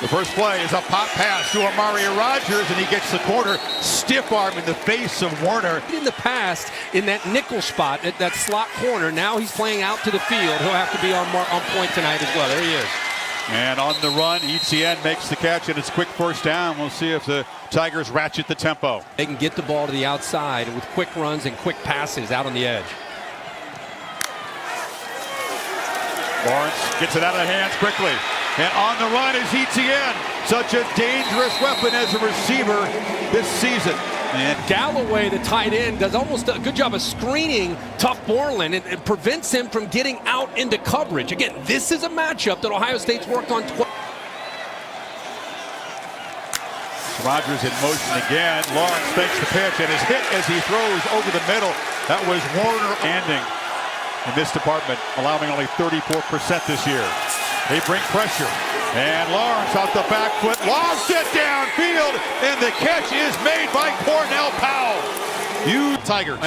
The first play is a pop pass to Amari Rodgers, and he gets the corner. Stiff arm in the face of Warner. In the past, in that nickel spot, that slot corner, now he's playing out to the field. He'll have to be on point tonight as well. There he is. And on the run, ETN makes the catch, and it's quick first down. We'll see if the Tigers ratchet the tempo. They can get the ball to the outside with quick runs and quick passes out on the edge. Lawrence gets it out of the hands quickly. And on the run is ETN. Such a dangerous weapon as a receiver this season. And Galloway, the tight end, does almost a good job of screening Tough Borland and it prevents him from getting out into coverage. Again, this is a matchup that Ohio State's worked on. Rodgers in motion again. Lawrence fakes the pitch and is hit as he throws over the middle. That was Warner ending in this department, allowing only 34% this year. They bring pressure. And Lawrence off the back foot, lost it downfield, and the catch is made by Cornell Powell. You Tigers.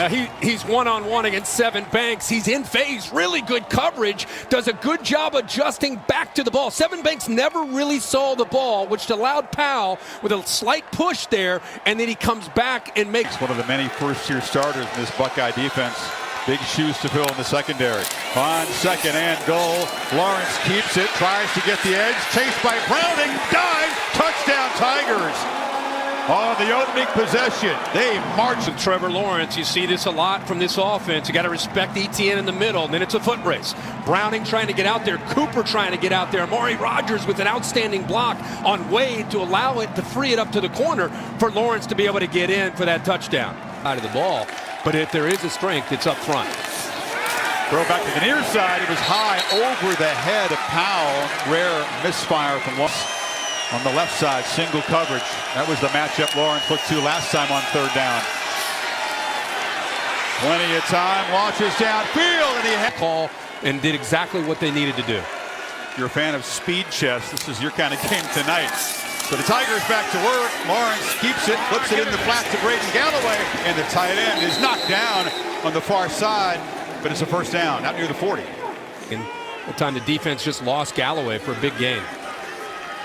He's one-on-one against Sevyn Banks. He's in phase, really good coverage, does a good job adjusting back to the ball. Sevyn Banks never really saw the ball, which allowed Powell with a slight push there, and then he comes back and makes one of the many first-year starters in this Buckeye defense. Big shoes to fill in the secondary. On second and goal, Lawrence keeps it, tries to get the edge, chased by Browning, dive, touchdown Tigers. On the opening possession, they march. With Trevor Lawrence, you see this a lot from this offense. You got to respect ETN in the middle, and then it's a foot race. Browning trying to get out there, Cooper trying to get out there. Amari Rodgers with an outstanding block on Wade to allow it to free it up to the corner for Lawrence to be able to get in for that touchdown. Out of the ball. But if there is a strength, it's up front. Throw back to the near side. It was high over the head of Powell. Rare misfire from Lawrence. On the left side, single coverage. That was the matchup Lawrence looked to last time on third down. Plenty of time. Launches downfield, and he had call and did exactly what they needed to do. You're a fan of speed chess. This is your kind of game tonight. So the Tigers back to work. Lawrence keeps it, flips it in the flat to Braden Galloway, and the tight end is knocked down on the far side, but it's a first down, out near the 40. And the time the defense just lost Galloway for a big gain.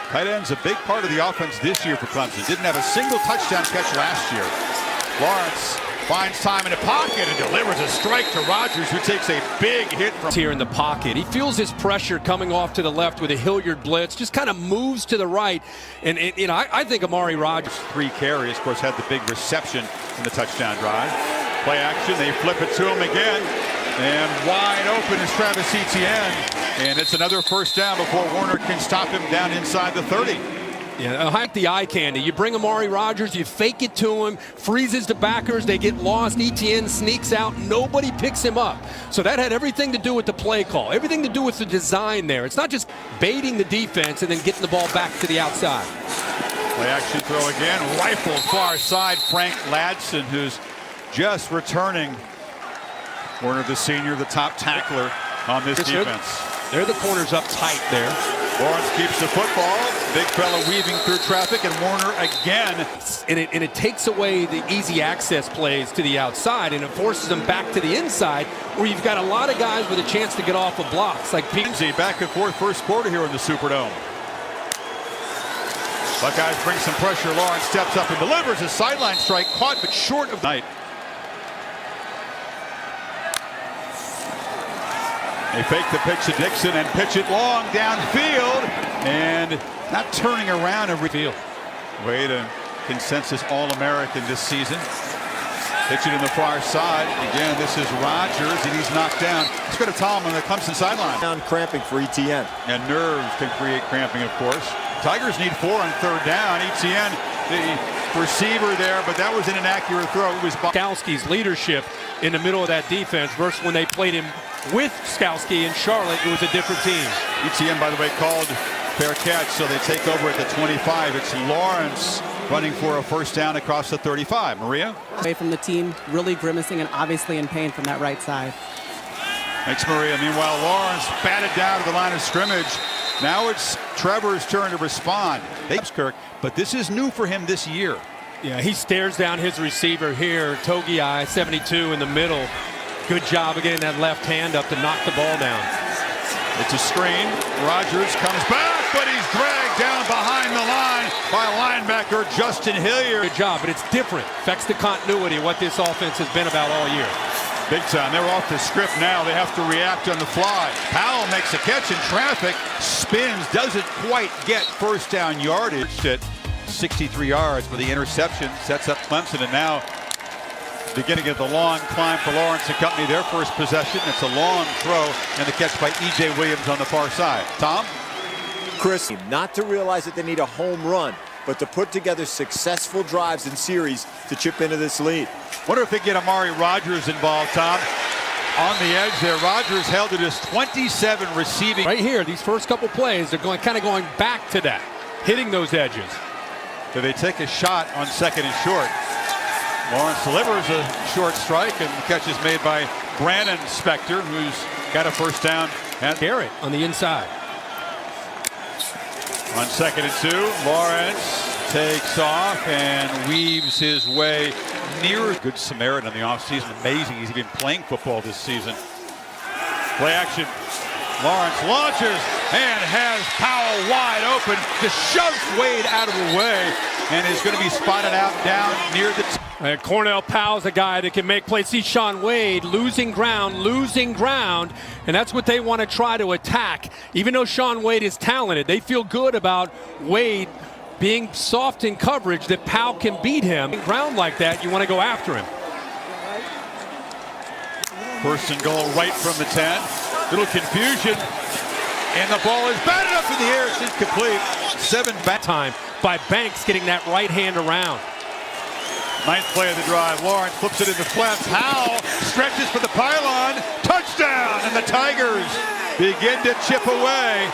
Tight end's a big part of the offense this year for Clemson. Didn't have a single touchdown catch last year. Lawrence finds time in the pocket and delivers a strike to Rodgers, who takes a big hit from here in the pocket. He feels his pressure coming off to the left with a Hilliard blitz, just kind of moves to the right. And you know, I think Amari Rodgers. 3 carries, of course, had the big reception in the touchdown drive. Play action, they flip it to him again. And wide open is Travis Etienne. And it's another first down before Warner can stop him down inside the 30. Yeah, I like the eye candy. You bring Amari Rodgers, you fake it to him, freezes the backers, they get lost, ETN sneaks out, nobody picks him up. So that had everything to do with the play call, everything to do with the design there. It's not just baiting the defense and then getting the ball back to the outside. Play action throw again, rifled far side, Frank Ladson, who's just returning. Warner, the senior, the top tackler on this defense. They're the corners up tight there. Lawrence keeps the football. Big fella weaving through traffic, and Warner again. And it takes away the easy access plays to the outside, and it forces them back to the inside, where you've got a lot of guys with a chance to get off of blocks. Like Lindsay back and forth first quarter here in the Superdome. Buckeyes bring some pressure. Lawrence steps up and delivers a sideline strike, caught but short of night. They fake the pitch to Dixon and pitch it long downfield, and not turning around and reveal. Wade, a consensus All-American this season. Pitch it in the far side. Again, this is Rodgers, and he's knocked down. Let's go to Tom on the Clemson sideline. Down cramping for ETN. And nerves can create cramping, of course. Tigers need 4 on third down. ETN, the receiver there, but that was an inaccurate throw. It was Skowski's leadership in the middle of that defense versus when they played him with Skowski in Charlotte. It was a different team. ETN, by the way, called fair catch, so they take over at the 25. It's Lawrence running for a first down across the 35. Maria? Away from the team, really grimacing and obviously in pain from that right side. Thanks, Maria. Meanwhile, Lawrence batted down to the line of scrimmage. Now it's Trevor's turn to respond. Kirk, but this is new for him this year. Yeah, he stares down his receiver here. Togiai, 72 in the middle. Good job of getting that left hand up to knock the ball down. It's a screen. Rodgers comes back, but he's dragged dragged down behind the line by linebacker Justin Hilliard. Good job, but it's different. Affects the continuity of what this offense has been about all year. Big time. They're off the script now. They have to react on the fly. Powell makes a catch in traffic, spins, doesn't quite get first down yardage at 63 yards for the interception. Sets up Clemson, and now beginning of the long climb for Lawrence and company. Their first possession. It's a long throw and the catch by E.J. Williams on the far side. Tom? Chris, not to realize that they need a home run, but to put together successful drives and series to chip into this lead. Wonder if they get Amari Rodgers involved, Tom. On the edge there, Rodgers held it as 27 receiving. Right here, these first couple plays, they're kind of going back to that, hitting those edges. So they take a shot on second and short. Lawrence delivers a short strike, and the catch is made by Brandon Spector, who's got a first down. And Garrett on the inside. On second and 2, Lawrence takes off and weaves his way near. Good Samaritan in the offseason. Amazing. He's been playing football this season. Play action. Lawrence launches and has Powell wide open. Just shoves Wade out of the way and is going to be spotted out down near the. Cornell Powell's a guy that can make plays. See Shaun Wade losing ground, and that's what they want to try to attack. Even though Shaun Wade is talented, they feel good about Wade being soft in coverage, that Powell can beat him. Ground like that, you want to go after him. First and goal right from the 10. Little confusion, and the ball is batted up in the air. It's incomplete. 7 back time by Banks getting that right hand around. Ninth play of the drive. Lawrence flips it in the flat. Powell stretches for the pylon. Touchdown! And the Tigers begin to chip away.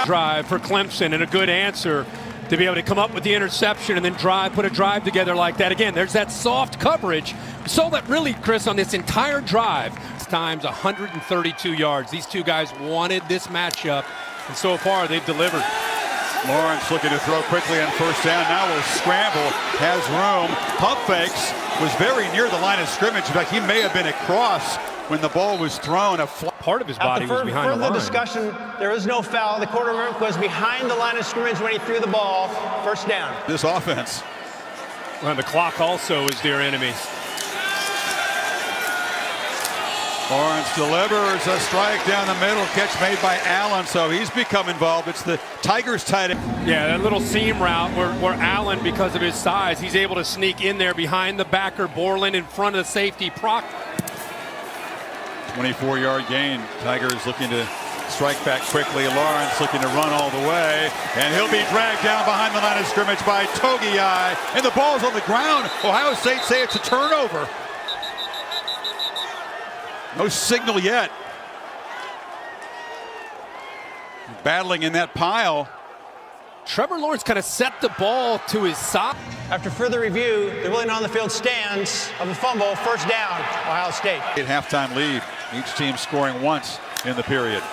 Drive for Clemson, and a good answer to be able to come up with the interception and then put a drive together like that. Again, there's that soft coverage. We saw that really, Chris, on this entire drive. Times 132 yards. These two guys wanted this matchup, and so far they've delivered. Lawrence looking to throw quickly on first down. Now will scramble, has room. Pump fakes, was very near the line of scrimmage. In fact, he may have been across when the ball was thrown. Part of his body was behind the line. Further discussion, there is no foul. The quarterback was behind the line of scrimmage when he threw the ball. First down. This offense. Well, the clock also is their enemy. Lawrence delivers a strike down the middle, catch made by Allen, so he's become involved. It's the Tigers tight end. Yeah, that little seam route where Allen, because of his size, he's able to sneak in there behind the backer, Borland in front of the safety, Proc. 24-yard gain. Tigers looking to strike back quickly. Lawrence looking to run all the way, and he'll be dragged down behind the line of scrimmage by Togiai, and the ball's on the ground. Ohio State say it's a turnover. No signal yet. Battling in that pile. Trevor Lawrence kind of set the ball to his side. After further review, the ruling on the field stands of a fumble. First down, Ohio State. At halftime lead. Each team scoring once in the period.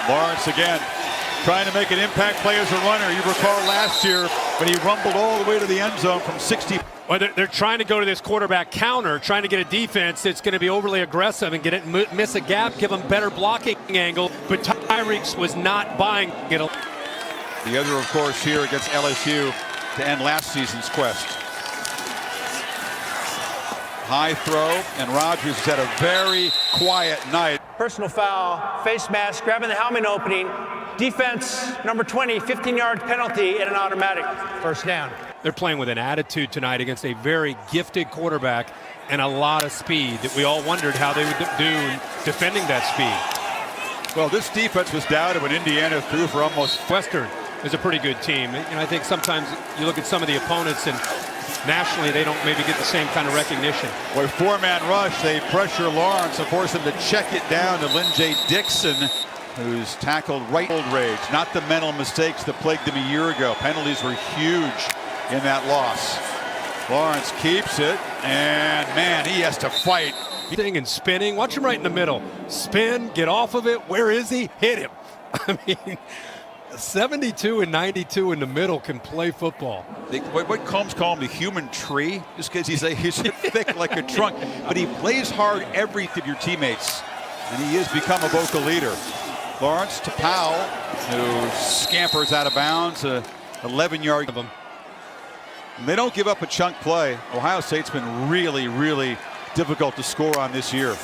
Lawrence again trying to make an impact play as a runner. You recall last year when he rumbled all the way to the end zone from 60. Well, they're trying to go to this quarterback counter, trying to get a defense that's going to be overly aggressive and get it, miss a gap, give them better blocking angle. But Tyreek was not buying it. The other, of course, here against LSU to end last season's quest. High throw, and Rodgers has had a very quiet night. Personal foul, face mask, grabbing the helmet opening. Defense, number 20, 15-yard penalty and an automatic. First down. They're playing with an attitude tonight against a very gifted quarterback and a lot of speed that we all wondered how they would do defending that speed. Well, this defense was doubted when Indiana threw for almost. Western is a pretty good team. And I think sometimes you look at some of the opponents and nationally they don't maybe get the same kind of recognition. Boy, 4-man rush. They pressure Lawrence and force him to check it down to Lynn J. Dixon, who's tackled right. Old rage, not the mental mistakes that plagued him a year ago. Penalties were huge in that loss. Lawrence keeps it, and man, he has to fight. And spinning, watch him right in the middle. Spin, get off of it. Where is he? Hit him. I mean, 72 and 92 in the middle can play football. What Combs call him the human tree, just because he's thick like a trunk, but he plays hard every of your teammates, and he has become a vocal leader. Lawrence to Powell, who scampers out of bounds, 11-yard of them. They don't give up a chunk play. Ohio State's been really, really difficult to score on this year.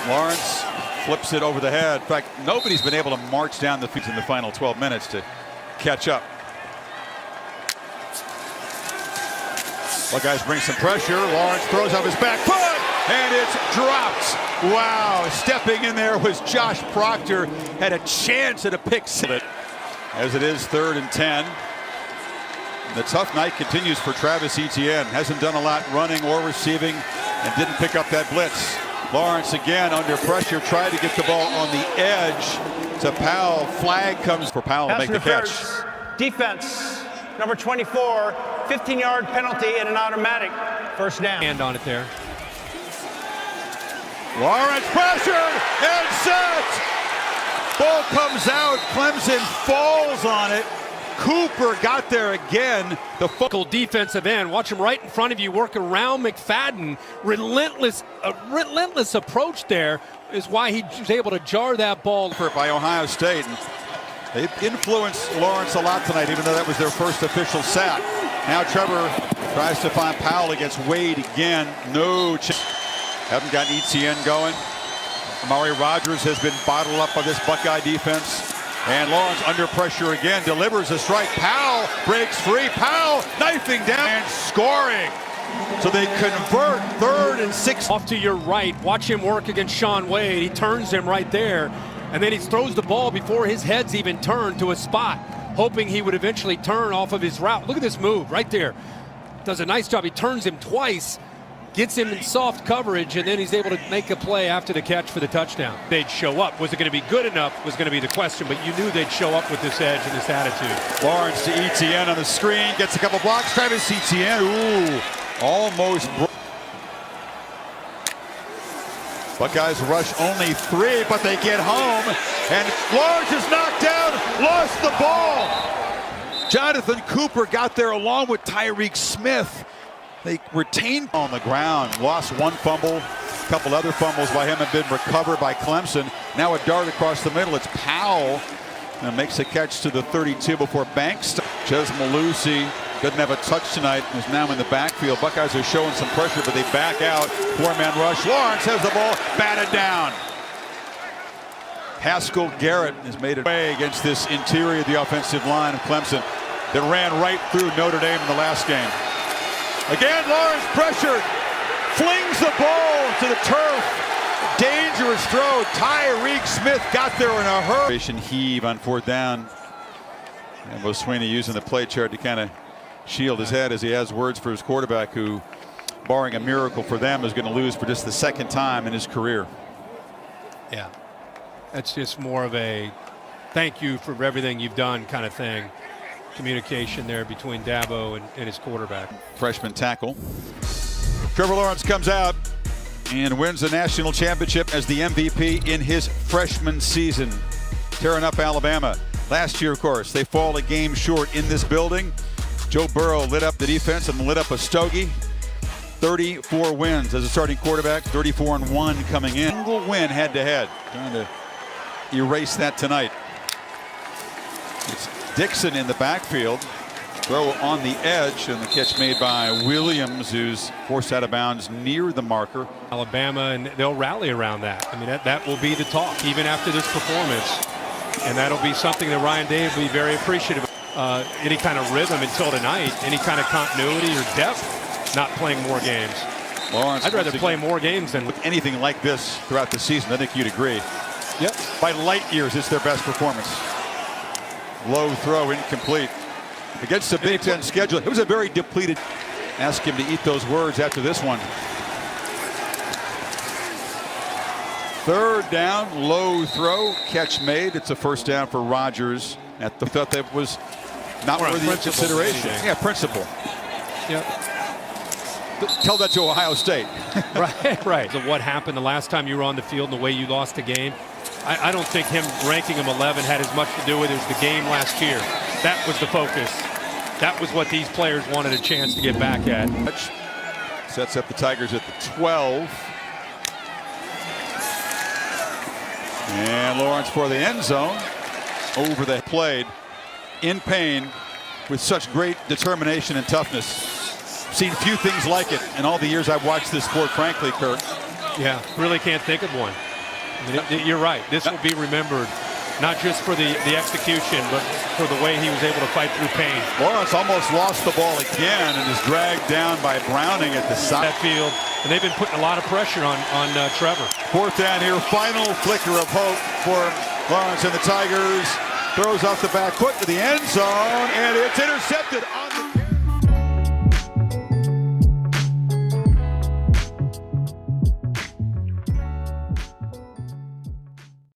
Lawrence flips it over the head. In fact, nobody's been able to march down the field in the final 12 minutes to catch up. Buckeyes bring some pressure. Lawrence throws off his back foot, and it's dropped. Wow, stepping in there was Josh Proctor. Had a chance at a pick six. As it is 3rd and 10. The tough night continues for Travis Etienne. Hasn't done a lot running or receiving and didn't pick up that blitz. Lawrence again under pressure, tried to get the ball on the edge to Powell. Flag comes for Powell to make the catch. Defense, number 24, 15-yard penalty and an automatic first down. Hand on it there. Lawrence pressured and set. Ball comes out. Clemson falls on it. Cooper got there again. The Focal defensive end. Watch him right in front of you, work around McFadden. Relentless approach there is why he was able to jar that ball. By Ohio State. And they've influenced Lawrence a lot tonight, even though that was their first official sack. Now Trevor tries to find Powell against Wade again. No chance. Haven't gotten Etienne going. Amari Rodgers has been bottled up by this Buckeye defense. And Lawrence under pressure again, delivers a strike. Powell breaks free. Powell knifing down and scoring. So they convert 3rd and 6. Off to your right. Watch him work against Shaun Wade. He turns him right there. And then he throws the ball before his head's even turned to a spot, hoping he would eventually turn off of his route. Look at this move right there. Does a nice job. He turns him twice, gets him in soft coverage, and then he's able to make a play after the catch for the touchdown. They'd show up. Was it going to be good enough was going to be the question, but you knew they'd show up with this edge and this attitude. Lawrence to Etienne on the screen, gets a couple blocks. Travis Etienne, ooh, almost broke. Buckeyes rush only 3, but they get home, and Lawrence is knocked down, lost the ball. Jonathan Cooper got there along with Tyreek Smith. They retained on the ground, lost one fumble. A couple other fumbles by him have been recovered by Clemson. Now a dart across the middle. It's Powell and makes a catch to the 32 before Banks. Ches Malusi doesn't have a touch tonight. Is now in the backfield. Buckeyes are showing some pressure, but they back out. 4-man rush. Lawrence has the ball batted down. Haskell Garrett has made it away against this interior of the offensive line of Clemson that ran right through Notre Dame in the last game. Again, Lawrence pressured, flings the ball to the turf. Dangerous throw. Tyreek Smith got there in a hurry. Heave on 4th down. And Will Sweeney using the play chart to kind of shield his head as he has words for his quarterback, who, barring a miracle for them, is going to lose for just the 2nd time in his career. Yeah, that's just more of a thank you for everything you've done kind of thing. Communication there between Dabo and his quarterback. Freshman tackle. Trevor Lawrence comes out and wins the national championship as the MVP in his freshman season, tearing up Alabama. Last year, of course, they fall a game short in this building. Joe Burrow lit up the defense and lit up a stogie. 34 wins as a starting quarterback, 34-1 coming in. Single win head-to-head. Trying to erase that tonight. It's Dixon in the backfield. Throw on the edge, and the catch made by Williams, who's forced out of bounds near the marker. Alabama, and they'll rally around that. I mean, that will be the talk even after this performance. And that'll be something that Ryan Day will be very appreciative of. Any kind of rhythm until tonight, any kind of continuity or depth, not playing more games. Lawrence, I'd rather play more games than anything like this throughout the season. I think you'd agree. Yep. By light years, it's their best performance. Low throw, incomplete. Against the Big Ten schedule, it was a very depleted. Ask him to eat those words after this one. 3rd down, low throw, catch made. It's a first down for Rodgers. Thought that was not worthy of consideration. Yeah, principle. Yep. Tell that to Ohio State. Right. So what happened the last time you were on the field and the way you lost the game? I don't think him ranking him 11 had as much to do with it as the game last year. That was the focus. That was what these players wanted a chance to get back at. Sets up the Tigers at the 12. And Lawrence for the end zone. Over the played in pain with such great determination and toughness. Seen few things like it in all the years I've watched this sport, frankly, Kirk. Yeah, really can't think of one. I mean, you're right. This will be remembered, not just for the execution, but for the way he was able to fight through pain. Lawrence almost lost the ball again and is dragged down by Browning at the side. That field, and they've been putting a lot of pressure on Trevor. Fourth down here, final flicker of hope for Lawrence and the Tigers. Throws off the back foot to the end zone, and it's intercepted on the